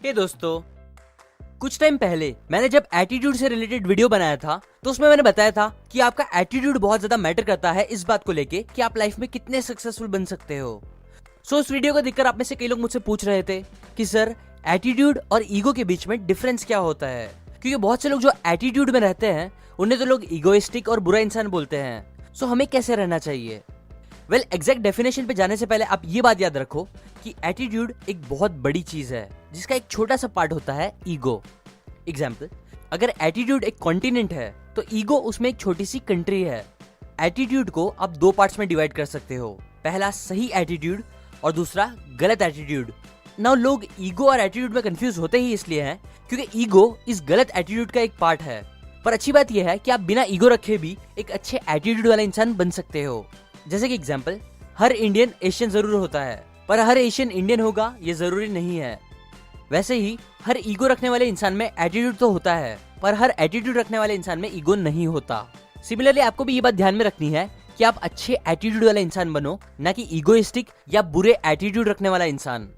हे दोस्तों, कुछ टाइम पहले मैंने जब एटीट्यूड से रिलेटेड वीडियो बनाया था तो उसमें मैंने बताया था कि आपका एटीट्यूड बहुत ज्यादा मैटर करता है इस बात को लेके कि आप लाइफ में कितने सक्सेसफुल बन सकते हो। उस वीडियो को देखकर आप में से कई लोग मुझसे पूछ रहे थे कि सर एटीट्यूड और ईगो के बीच में डिफरेंस क्या होता है, क्योंकि बहुत से लोग जो एटीट्यूड में रहते हैं उन्हें तो लोग ईगोइस्टिक और बुरा इंसान बोलते हैं। सो हमें कैसे रहना चाहिए? वेल, एग्जैक्ट डेफिनेशन पे जाने से पहले आप ये बात याद रखो कि एटीट्यूड एक बहुत बड़ी चीज है जिसका एक छोटा सा पार्ट होता है ईगो। एग्जाम्पल, अगर एटीट्यूड एक कॉन्टिनेंट है तो ईगो उसमें एक छोटी सी कंट्री है। एटीट्यूड को आप दो पार्ट्स में डिवाइड कर सकते हो, पहला सही एटीट्यूड और दूसरा गलत एटीट्यूड। नाउ लोग ईगो और एटीट्यूड में कंफ्यूज होते ही इसलिए हैं क्योंकि ईगो इस गलत एटीट्यूड का एक पार्ट है। पर अच्छी बात यह है कि आप बिना ईगो रखे भी एक अच्छे एटीट्यूड वाला इंसान बन सकते हो। जैसे कि एग्जाम्पल, हर इंडियन एशियन जरूर होता है पर हर एशियन इंडियन होगा ये जरूरी नहीं है। वैसे ही हर ईगो रखने वाले इंसान में एटीट्यूड तो होता है पर हर एटीट्यूड रखने वाले इंसान में ईगो नहीं होता। सिमिलरली आपको भी ये बात ध्यान में रखनी है कि आप अच्छे एटीट्यूड वाला इंसान बनो, ना कि ईगोइस्टिक या बुरे एटीट्यूड रखने वाला इंसान।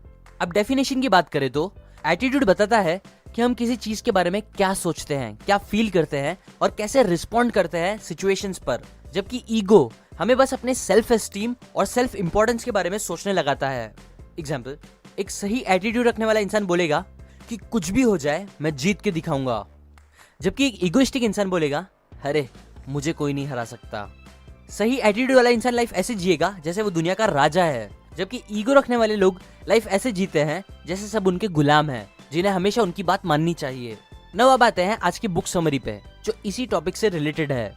अब डेफिनेशन की बात करें तो एटीट्यूड बताता है कि हम किसी चीज के बारे में क्या सोचते हैं, क्या फील करते हैं और कैसे रिस्पॉन्ड करते हैं सिचुएशंस पर, जबकि ईगो हमें बस अपने सेल्फ एस्टीम और सेल्फ इंपॉर्टेंस के बारे में सोचने लगाता है। एग्जाम्पल, एक सही एटीट्यूड रखने वाला इंसान बोलेगा कि कुछ भी हो जाए मैं जीत के दिखाऊंगा, जबकि एक ईगोइस्टिक इंसान बोलेगा अरे मुझे कोई नहीं हरा सकता। सही एटीट्यूड वाला इंसान लाइफ ऐसे जिएगा जैसे वो दुनिया का राजा है, जबकि ईगो रखने वाले लोग लाइफ ऐसे जीते हैं जैसे सब उनके गुलाम हैं, जिन्हें हमेशा उनकी बात माननी चाहिए। नौ अब आते हैं आज की बुक समरी पे जो इसी टॉपिक से रिलेटेड है।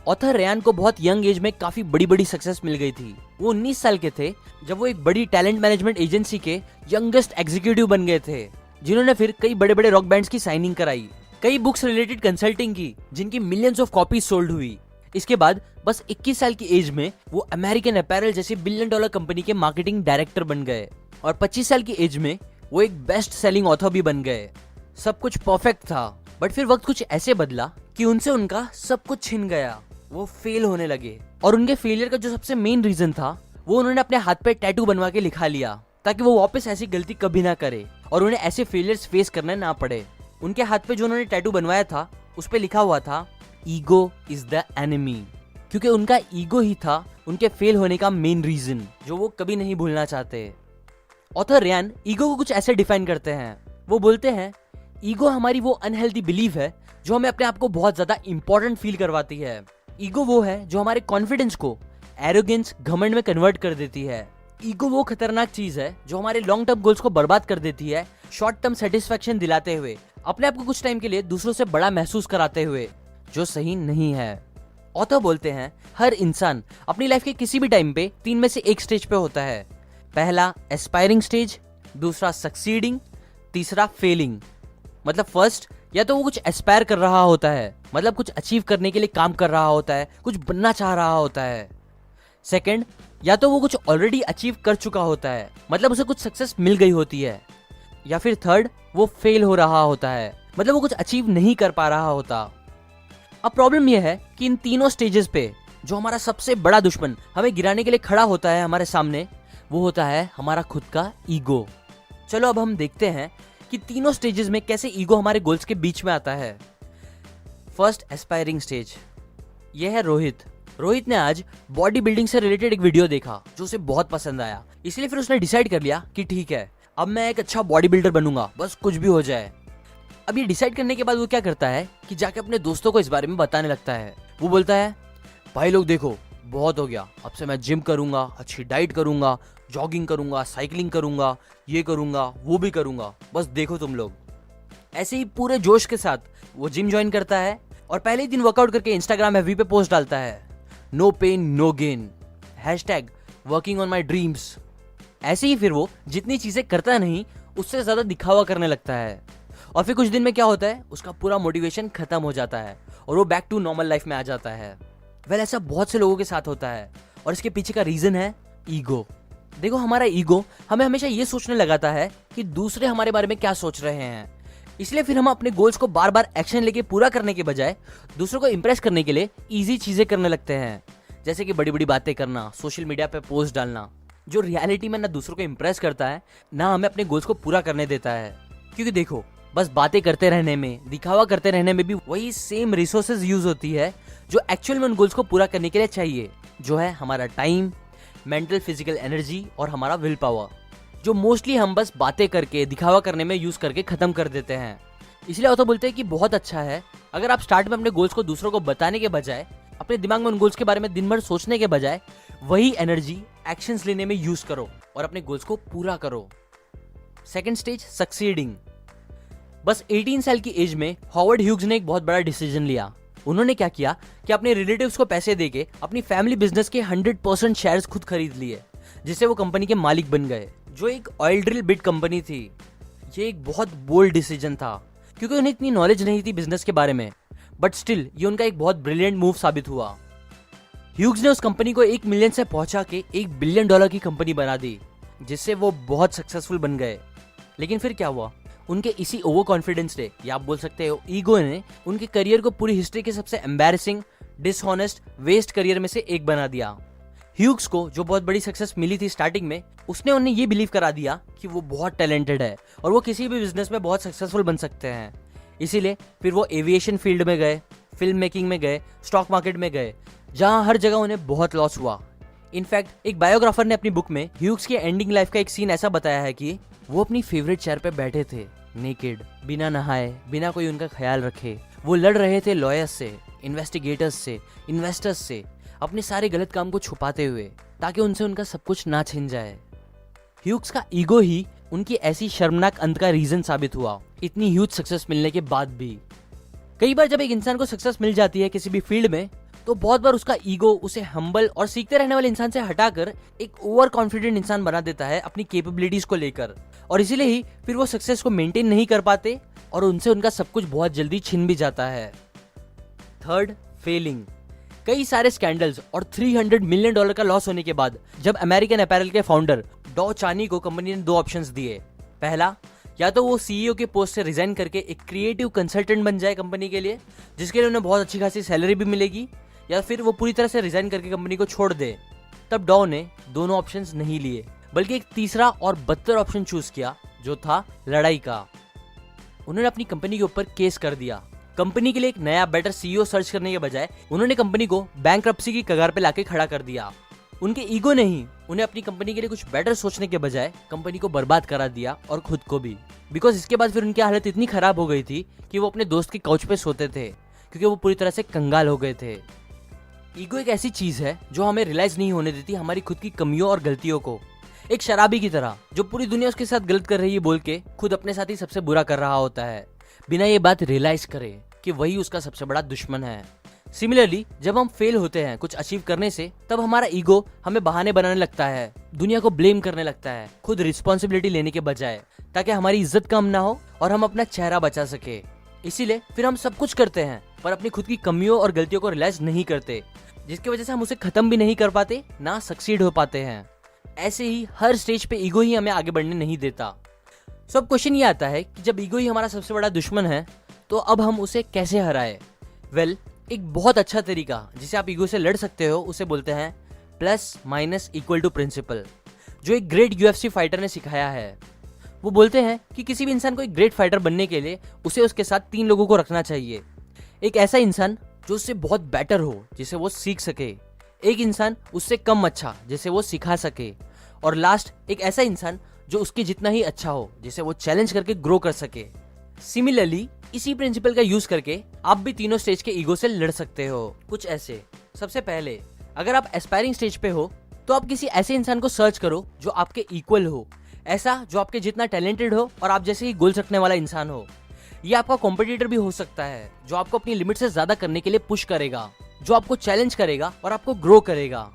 ऑथर रेयान को बहुत यंग एज में काफी बड़ी बड़ी सक्सेस मिल गई थी। वो 19 साल के थे जब वो एक बड़ी टैलेंट मैनेजमेंट एजेंसी के यंगेस्ट एग्जीक्यूटिव बन गए थे, जिन्होंने फिर कई बड़े बड़े रॉक बैंड्स की साइनिंग कराई, कई बुक्स रिलेटेड कंसल्टिंग की जिनकी मिलियंस ऑफ कॉपीज सोल्ड हुई। इसके बाद बस 21 साल की एज में वो अमेरिकन अपैरल जैसी $1 बिलियन कंपनी के मार्केटिंग डायरेक्टर बन गए और 25 साल की एज में वो एक बेस्ट सेलिंग ऑथर भी बन गए। सब कुछ परफेक्ट था, बट फिर वक्त कुछ ऐसे बदला कि उनसे उनका सब कुछ छिन गया। वो फेल होने लगे और उनके फेलियर का जो सबसे मेन रीजन था वो उन्होंने अपने हाथ पे टैटू बनवा के लिखा लिया ताकि वो वापस ऐसी गलती कभी ना करे और उन्हें ऐसे फेलियर्स फेस करने ना पड़े। उनके हाथ पे जो उन्होंने टैटू बनवाया था उस पे लिखा हुआ था ईगो इज द एनिमी, क्योंकि उनका ईगो ही था उनके फेल होने का मेन रीजन जो वो कभी नहीं भूलना चाहते। ऑथर रेयान ईगो को कुछ ऐसे डिफाइन करते हैं। वो बोलते हैं ईगो हमारी वो अनहेल्दी बिलीफ है जो हमें अपने आप को बहुत ज्यादा इंपॉर्टेंट फील करवाती है। ईगो वो है जो हमारे कॉन्फिडेंस को एरोगेंस, घमंड में कन्वर्ट कर देती है। ईगो वो खतरनाक चीज है जो हमारे लॉन्ग टर्म गोल्स को बर्बाद कर देती है, शॉर्ट टर्म सेटिस्फेक्शन दिलाते हुए, अपने आप को कुछ टाइम के लिए दूसरों से बड़ा महसूस कराते हुए, जो सही नहीं है। ऑथर बोलते हैं हर इंसान अपनी लाइफ के किसी भी टाइम पे 3 में से एक स्टेज पे होता है। पहला एस्पायरिंग स्टेज, दूसरा सक्सीडिंग, तीसरा फेलिंग। मतलब फर्स्ट या तो वो कुछ एस्पायर कर रहा होता है, मतलब कुछ अचीव करने के लिए काम कर रहा होता है, कुछ बनना चाह रहा होता है। सेकंड, या तो वो कुछ ऑलरेडी अचीव कर चुका होता है, मतलब उसे कुछ सक्सेस मिल गई होती है। या फिर थर्ड, वो फेल हो रहा होता है, मतलब वो कुछ अचीव नहीं कर पा रहा होता। अब प्रॉब्लम यह है कि इन तीनों स्टेजेस पे जो हमारा सबसे बड़ा दुश्मन हमें गिराने के लिए खड़ा होता है हमारे सामने, वो होता है हमारा खुद का ईगो। चलो अब हम देखते हैं कि तीनों स्टेजेस में कैसे ईगो हमारे गोल्स के बीच में आता है। First, aspiring stage. यह है रोहित। रोहित ने आज बॉडी बिल्डिंग से रिलेटेड एक वीडियो देखा जो उसे बहुत पसंद आया, इसलिए फिर उसने डिसाइड कर लिया कि ठीक है अब मैं एक अच्छा बॉडी बिल्डर बनूंगा, बस कुछ भी हो जाए। अब ये डिसाइड करने के बाद वो क्या करता है कि जाके अपने दोस्तों को इस बारे में बताने लगता है। वो बोलता है भाई लोग देखो बहुत हो गया, अब से मैं जिम करूंगा, अच्छी डाइट करूंगा, जॉगिंग करूंगा, साइकिलिंग करूंगा, ये करूंगा वो भी करूंगा, बस देखो तुम लोग। ऐसे ही पूरे जोश के साथ वो जिम ज्वाइन करता है और पहले ही दिन वर्कआउट करके इंस्टाग्राम एफबी पे पोस्ट डालता है, no pain no gain, #working on my dreams. ऐसे ही फिर वो जितनी चीजें करता नहीं उससे ज्यादा दिखावा करने लगता है और फिर कुछ दिन में क्या होता है, उसका पूरा मोटिवेशन खत्म हो जाता है और वो बैक टू नॉर्मल लाइफ में आ जाता है। वेल, ऐसा बहुत से लोगों के साथ होता है और इसके पीछे का रीजन है ईगो। देखो, हमारा ईगो हमें हमेशा ये सोचने लगाता है कि दूसरे हमारे बारे में क्या सोच रहे हैं, इसलिए फिर हम अपने गोल्स को बार बार एक्शन लेके पूरा करने के बजाय दूसरों को इंप्रेस करने के लिए इजी चीजें करने लगते हैं, जैसे कि बड़ी बड़ी बातें करना, सोशल मीडिया पे पोस्ट डालना, जो रियलिटी में ना दूसरों को इंप्रेस करता है ना हमें अपने गोल्स को पूरा करने देता है। क्योंकि देखो, बस बातें करते रहने में, दिखावा करते रहने में भी वही सेम रिसोर्सेज यूज होती है जो एक्चुअल में उन गोल्स को पूरा करने के लिए चाहिए, जो है हमारा टाइम, मेंटल फिजिकल एनर्जी और हमारा विल पावर, जो मोस्टली हम बस बातें करके, दिखावा करने में यूज करके खत्म कर देते हैं। इसलिए ऑथर बोलते हैं कि बहुत अच्छा है अगर आप स्टार्ट में अपने गोल्स को दूसरों को बताने के बजाय, अपने दिमाग में उन गोल्स के बारे में दिन भर सोचने के बजाय, वही एनर्जी एक्शंस लेने में यूज करो और अपने गोल्स को पूरा करो। Second stage, succeeding. बस 18 साल की एज में हॉवर्ड ह्यूग्स ने एक बहुत बड़ा डिसीजन लिया। उन्होंने क्या किया कि अपने रिलेटिव्स को पैसे देके अपनी फैमिली बिजनेस के 100% शेयर्स खुद खरीद लिए, जिससे वो कंपनी के मालिक बन गए, जो एक ऑयल ड्रिल बिट कंपनी थी। ये एक बहुत बोल्ड डिसीजन था क्योंकि उन्हें इतनी नॉलेज नहीं थी बिजनेस के बारे में, बट स्टिल ये उनका एक बहुत ब्रिलियंट मूव साबित हुआ। ह्यूग्स ने उस कंपनी को 1 मिलियन से पहुंचा के $1 बिलियन की कंपनी बना दी, जिससे वो बहुत सक्सेसफुल बन गए। लेकिन फिर क्या हुआ, उनके इसी ओवर कॉन्फिडेंस ने, या आप बोल सकते हो ईगो ने, उनके करियर को पूरी हिस्ट्री के सबसे एम्बैरेसिंग, डिसऑनेस्ट, वेस्ट करियर में से एक बना दिया। ह्यूग्स को जो बहुत बड़ी सक्सेस मिली थी स्टार्टिंग में, उसने उन्हें ये बिलीव करा दिया कि वो बहुत टैलेंटेड है और वो किसी भी बिजनेस में बहुत सक्सेसफुल बन सकते हैं। इसीलिए फिर वो एविएशन फील्ड में गए, फिल्म मेकिंग में गए, स्टॉक मार्केट में गए, जहां हर जगह उन्हें बहुत लॉस हुआ। इनफैक्ट एक बायोग्राफर ने अपनी बुक में ह्यूग्स की एंडिंग लाइफ का एक सीन ऐसा बताया है कि वो अपनी फेवरेट चेयर पे बैठे थे, नेकेड, बिना नहाए, बिना कोई उनका ख्याल रखे। वो लड़ रहे थे लॉयर्स से, इन्वेस्टिगेटर्स से, इन्वेस्टर्स से, अपने सारे गलत काम को छुपाते हुए, ताकि उनसे उनका सब कुछ ना छिन जाए। ह्यूग्स का ईगो ही उनकी ऐसी शर्मनाक अंत का रीजन साबित हुआ, इतनी ह्यूज सक्सेस मिलने के बाद भी। कई बार जब एक इंसान को सक्सेस मिल जाती है किसी भी फील्ड में, तो बहुत बार उसका ईगो उसे हम्बल और सीखते रहने वाले इंसान से हटाकर एक ओवर कॉन्फिडेंट इंसान बना देता है अपनी कैपेबिलिटीज को लेकर, और इसीलिए ही फिर वो सक्सेस को मेंटेन नहीं कर पाते और उनसे उनका सब कुछ बहुत जल्दी छिन भी जाता है। Third, failing. कई सारे स्कैंडल्स और $300 मिलियन का लॉस होने के बाद जब अमेरिकन अपैरल के फाउंडर डॉ चानी को कंपनी ने 2 ऑप्शंस दिए। पहला, या तो वो सीईओ के पोस्ट से रिजाइन करके एक क्रिएटिव कंसल्टेंट बन जाए कंपनी के लिए, जिसके लिए उन्हें बहुत अच्छी खासी सैलरी भी मिलेगी, या फिर वो पूरी तरह से रिजाइन करके कंपनी को छोड़ दे। तब डॉ ने दोनों ऑप्शंस नहीं लिए, बल्कि एक तीसरा और बदतर ऑप्शन चूज किया, जो था लड़ाई का। उन्होंने अपनी कंपनी के ऊपर केस कर दिया। कंपनी के लिए एक नया बेटर सीईओ सर्च करने के बजाय उन्होंने कंपनी को बैंक्रप्सी की कगार पे लाके खड़ा कर दिया। उनके ईगो ने ही उन्हें अपनी कंपनी के लिए कुछ बेटर सोचने के बजाय कंपनी को बर्बाद करा दिया, और खुद को भी। बिकॉज इसके बाद फिर उनकी हालत इतनी खराब हो गई थी कि वो अपने दोस्त के काउच पे सोते थे, क्योंकि वो पूरी तरह से कंगाल हो गए थे। ईगो एक ऐसी चीज है जो हमें रियलाइज नहीं होने देती हमारी खुद की कमियों और गलतियों को। एक शराबी की तरह जो पूरी दुनिया उसके साथ गलत कर रही है बोल के खुद अपने साथ ही सबसे बुरा कर रहा होता है, बिना ये बात रियलाइज करे कि वही उसका सबसे बड़ा दुश्मन है। सिमिलरली जब हम फेल होते हैं कुछ अचीव करने से, तब हमारा ईगो हमें बहाने बनाने लगता है, दुनिया को ब्लेम करने लगता है, खुद रिस्पॉन्सिबिलिटी लेने के बजाय, ताकि हमारी इज्जत कम ना हो और हम अपना चेहरा बचा सके। इसीलिए फिर हम सब कुछ करते हैं पर अपनी खुद की कमियों और गलतियों को रियलाइज नहीं करते, जिसकी वजह से हम उसे खत्म भी नहीं कर पाते, ना सक्सीड हो पाते हैं। ऐसे ही हर स्टेज पे ईगो ही हमें आगे बढ़ने नहीं देता। सो अब क्वेश्चन ये आता है कि जब ईगो ही हमारा सबसे बड़ा दुश्मन है, तो अब हम उसे कैसे हराए? वेल, एक बहुत अच्छा तरीका जिसे आप ईगो से लड़ सकते हो उसे बोलते हैं +- प्रिंसिपल, जो एक ग्रेट यूएफसी फाइटर ने सिखाया है। वो बोलते हैं कि किसी भी इंसान को एक ग्रेट फाइटर बनने के लिए उसे उसके साथ 3 लोगों को रखना चाहिए। एक ऐसा इंसान जो उससे बहुत बेटर हो, जिसे वो सीख सके, एक इंसान उससे कम अच्छा, जिसे वो सिखा सके, और लास्ट एक ऐसा इंसान जो उसके जितना ही अच्छा हो, जिसे वो चैलेंज करके ग्रो कर सके। सिमिलरली इसी प्रिंसिपल का यूज करके आप भी तीनों स्टेज के ईगो से लड़ सकते हो। कुछ ऐसे, सबसे पहले अगर आप एस्पायरिंग स्टेज पे हो तो आप किसी ऐसे इंसान को सर्च करो जो आपके इक्वल हो, ऐसा जो आपके जितना टैलेंटेड हो और आप जैसे ही गोल्स रखने वाला इंसान हो। ये आपका कॉम्पिटिटर भी हो सकता है, जो आपको अपनी लिमिट से ज्यादा करने के लिए पुश करेगा, जो आपको चैलेंज करेगा और आपको ग्रो करेगा।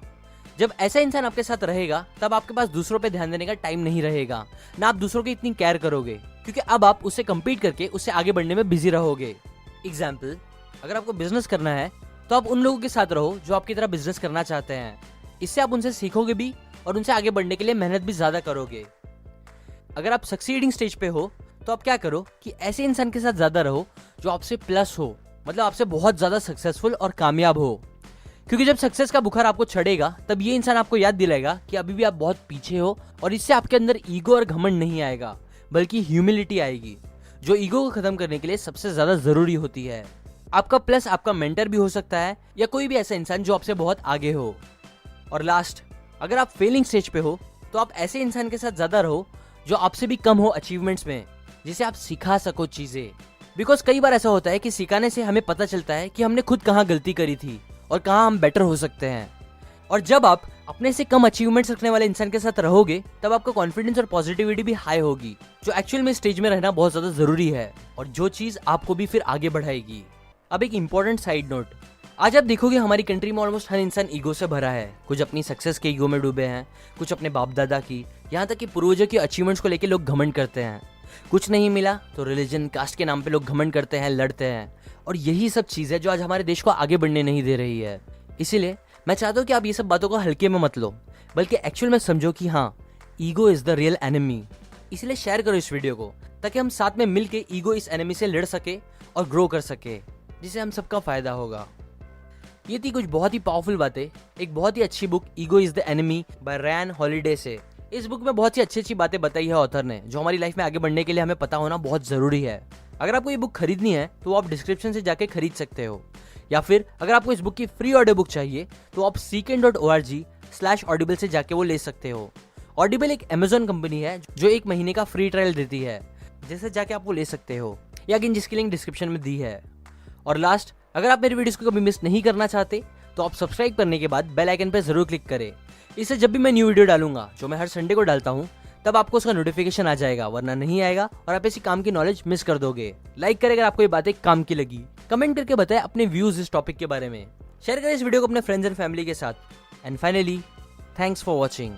जब ऐसा इंसान आपके साथ रहेगा तब आपके पास दूसरों पे ध्यान देने का टाइम नहीं रहेगा, ना आप दूसरों की इतनी केयर करोगे, क्योंकि अब आप उससे कम्पीट करके उससे आगे बढ़ने में बिजी रहोगे। एग्जाम्पल, अगर आपको बिजनेस करना है तो आप उन लोगों के साथ रहो जो आपकी तरह बिजनेस करना चाहते हैं। इससे आप उनसे सीखोगे भी और उनसे आगे बढ़ने के लिए मेहनत भी ज्यादा करोगे। अगर आप सक्सीडिंग स्टेज पे हो तो आप क्या करो कि ऐसे इंसान के साथ ज्यादा रहो जो आपसे प्लस हो, मतलब आपसे बहुत ज्यादा सक्सेसफुल और कामयाब हो। क्योंकि जब सक्सेस का बुखार आपको चढ़ेगा तब ये इंसान आपको याद दिलाएगा कि अभी भी आप बहुत पीछे हो, और इससे आपके अंदर ईगो और घमंड नहीं आएगा, बल्कि ह्यूमिलिटी आएगी। जो ईगो को खत्म करने के लिए सबसे ज्यादा जरूरी होती है। आपका प्लस आपका मेंटर भी हो सकता है या कोई भी ऐसा इंसान जो आपसे बहुत आगे हो। और लास्ट, अगर आप फेलिंग स्टेज पे हो तो आप ऐसे इंसान के साथ ज्यादा रहो जो आपसे भी कम हो अचीवमेंट्स में, जिसे आप सिखा सको चीजें। बिकॉज कई बार ऐसा होता है कि सिखाने से हमें पता चलता है कि हमने खुद कहाँ गलती करी थी और कहाँ हम बेटर हो सकते हैं। और जब आप अपने से कम अचीवमेंट्स रखने वाले इंसान के साथ रहोगे तब आपका कॉन्फिडेंस और पॉजिटिविटी भी हाई होगी, जो एक्चुअल में स्टेज में रहना बहुत ज्यादा जरूरी है और जो चीज आपको भी फिर आगे बढ़ाएगी। अब एक इंपॉर्टेंट साइड नोट, आज आप देखोगे हमारी कंट्री में ऑलमोस्ट हर इंसान ईगो से भरा है। कुछ अपनी सक्सेस के ईगो में डूबे हैं, कुछ अपने बाप दादा की, यहाँ तक कि पूर्वजों की अचीवमेंट्स को लेकर लोग घमंड करते हैं। कुछ नहीं मिला तो रिलीजन कास्ट के नाम पे लोग घमंड करते हैं, लड़ते हैं। और यही सब चीज है जो आज हमारे देश को आगे बढ़ने नहीं दे रही है। इसीलिए मैं चाहता हूँ कि आप ये सब बातों को हल्के में मत लो, बल्कि एक्चुअल में समझो कि हाँ, ego is the real enemy. इसलिए शेयर करो इस वीडियो को ताकि हम साथ में मिलके ईगो इस एनिमी से लड़ सके और ग्रो कर सके, जिससे हम सबका फायदा होगा। ये थी कुछ बहुत ही पावरफुल बातें एक बहुत ही अच्छी book ego is the enemy by Ryan Holiday से। इस बुक में बहुत ही अच्छी बातें बताई है ऑथर ने, जो हमारी लाइफ में आगे बढ़ने के लिए हमें पता होना बहुत जरूरी है। अगर आपको ये बुक खरीदनी है तो आप डिस्क्रिप्शन से जाके खरीद सकते हो, या फिर अगर आपको इस बुक की फ्री ऑडियो बुक चाहिए तो आप seekn.org/audible से जाके वो ले सकते हो। ऑडिबल एक अमेजोन कंपनी है जो 1 महीने का फ्री ट्रायल देती है, जैसे जाके आप वो ले सकते हो, या अगेन जिसकी लिंक डिस्क्रिप्शन में दी है। और लास्ट, अगर आप मेरी वीडियोस को कभी मिस नहीं करना चाहते तो आप सब्सक्राइब करने के बाद बेल आइकन पर जरूर क्लिक करें। इससे जब भी मैं न्यू वीडियो डालूंगा, जो मैं हर संडे को डालता हूँ, तब आपको उसका नोटिफिकेशन आ जाएगा, वरना नहीं आएगा और आप ऐसी काम की नॉलेज मिस कर दोगे। लाइक करें अगर आपको ये बातें काम की लगी, कमेंट करके बताएं अपने व्यूज इस टॉपिक के बारे में, शेयर करें इस वीडियो को अपने फ्रेंड्स एंड फैमिली के साथ। And finally, thanks for watching.